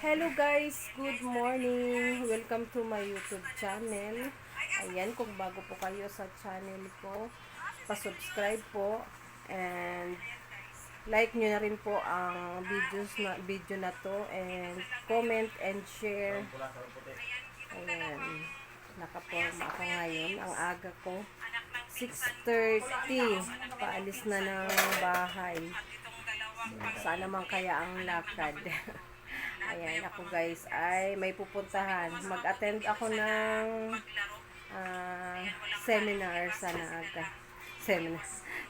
Hello guys, good morning. Welcome to my YouTube channel. Ayan, kung bago po kayo sa channel ko, pa-subscribe po and like nyo na rin po ang video na to and comment and share. Ayan, nakaporma ako ngayon. Ang aga ko, 6:30. Paalis na ng bahay. Sana man kaya ang lakad. Ayan, ako guys ay may pupuntahan. Mag-attend ako ng seminar sa Naga.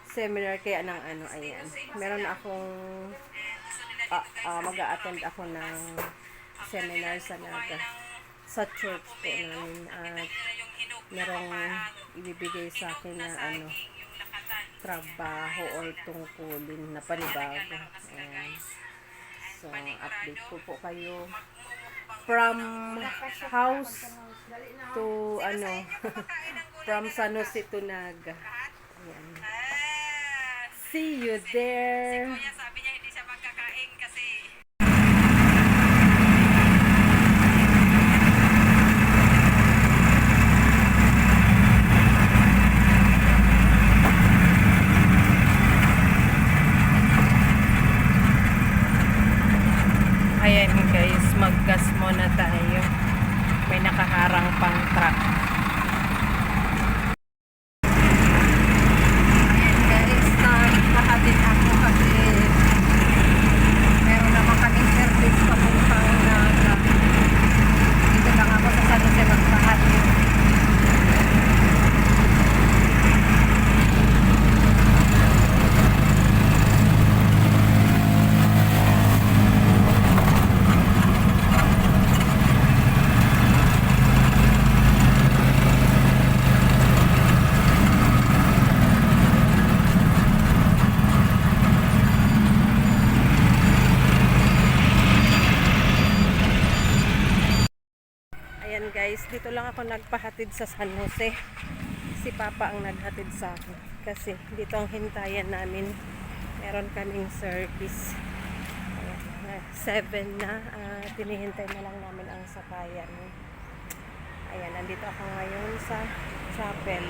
Seminar kaya ng ano, ayan. Meron akong mag-attend ako ng seminar sa Naga. Sa church po namin. At merong ibibigay sa akin na ano, trabaho or tungkulin na panibago. Ayan. So, update ko po kayo from house to ano, from San Jose to Naga. Ayan. See you there. Sabi niya hindi siya magkakain kasi Ayan guys, mag-gas muna tayo. May nakaharang pang truck. Ayan guys, nakahatid ako kasi meron naman kaming service papuntang Naga. Dito lang ako sa San Jose magpahatid. Ayan guys, dito lang ako nagpahatid sa San Jose. Si Papa ang naghatid sa akin. Kasi dito ang hintayan namin. Meron kaming service. Ayan, 7 na. Tinihintay na lang namin ang sakayan. Ayan, nandito ako ngayon sa chapel.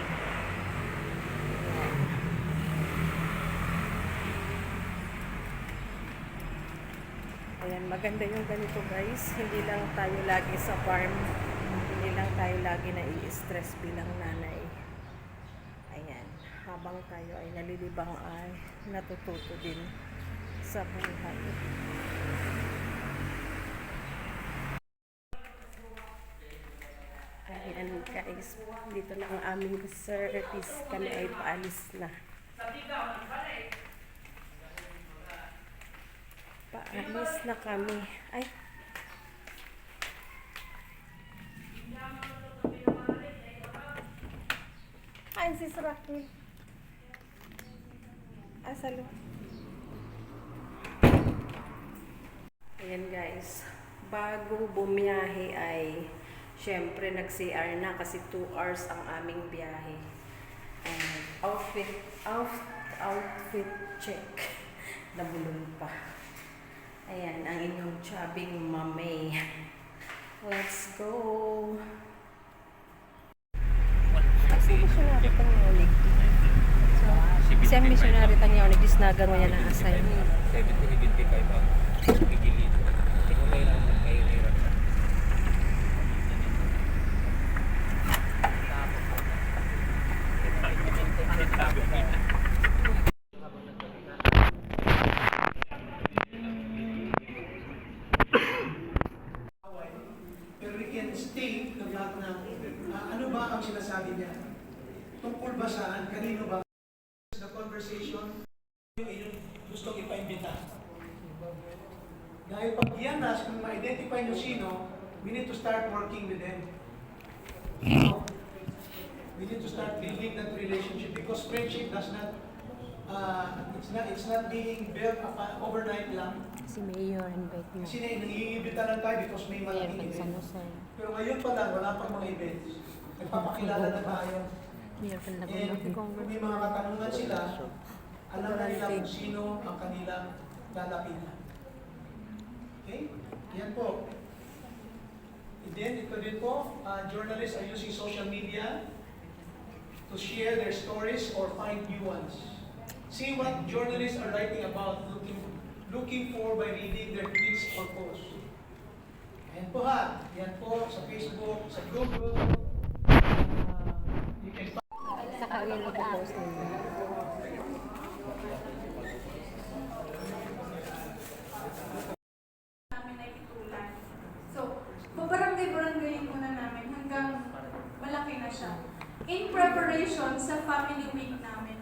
Ayan. Ayan, maganda yung ganito guys. Hindi lang tayo lagi sa farm. Hindi lang tayo lagi na i-stress bilang nanay. Ayan, habang tayo ay nalilibang ay natututo din sa buhay. Ayan guys, dito na ang aming service. Kami ay paalis na. Paalis na kami. Ay. Ay, si Rocky. Asalo. Ayan guys. Bago bumiyahe ay syempre nag-CR na kasi 2 hours ang aming biyahe. And outfit check. Nabulol pa. Ayan, ang inyong chabing mame. Let's go! Kasi missionary tang yonig. Kasi ang missionary tang yonig is nagang mo niya na asay. 70-75 ang gigilid. Tingnan mo lang kayo nila. Pero we can state the fact na ano ba ang sinasabi niya? Tungkol ba saan? Kanino ba? The conversation, yung inyong gustong ipaimbita. Dahil pag yan na, kung ma-identify nyo sino, we need to start working with them. So, we need to start building that relationship because friendship does not, it's not being built overnight lang. Si Mayor invite mo. Kasi nangiibita lang tayo because may malaking event. Pero ngayon pa lang, wala pang mga events. Nagpapakilala na tayo. And kung may mga katanungan sila, alam na nila kung sino ang kanilang lalapitan. Okay? Okay? Yan po. And then, ito din po, journalists are using social media to share their stories or find new ones. See what journalists are writing about, looking for by reading their tweets or posts. Ayan po ha. Yan po sa Facebook, sa Google. You can find. Saka ano nag-post nila. Namin ay itulan. So, babarangay-barangayin muna namin hanggang malaki na siya. In preparation sa family week namin.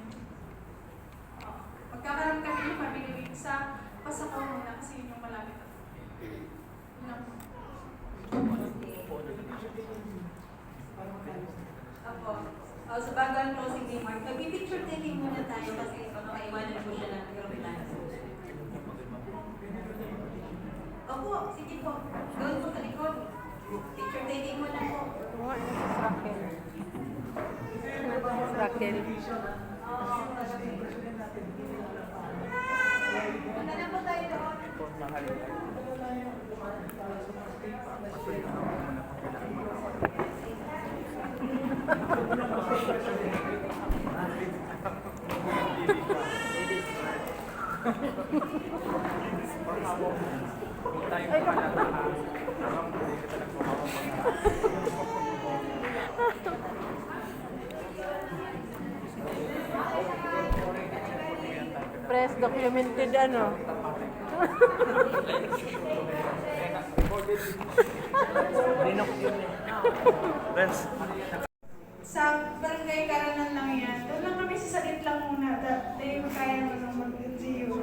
Magkakaroon kami ng family week sa Pasakaw muna kasi yun yung malapit ako. Yun lang po. Opo. Sa bagang closing remark, nag-picture taking muna tayo kasi maiwanan po siya ng kapitan. Opo, sige po. Doon po sa likod. Picture taking muna po. Raquel. Raquel. Punta na po tayo doon. Press documented ano. Sa barangay Karanan lang yan. Doon lang kami sa salit lang muna. Dahil kaya mo nang mag-NGO.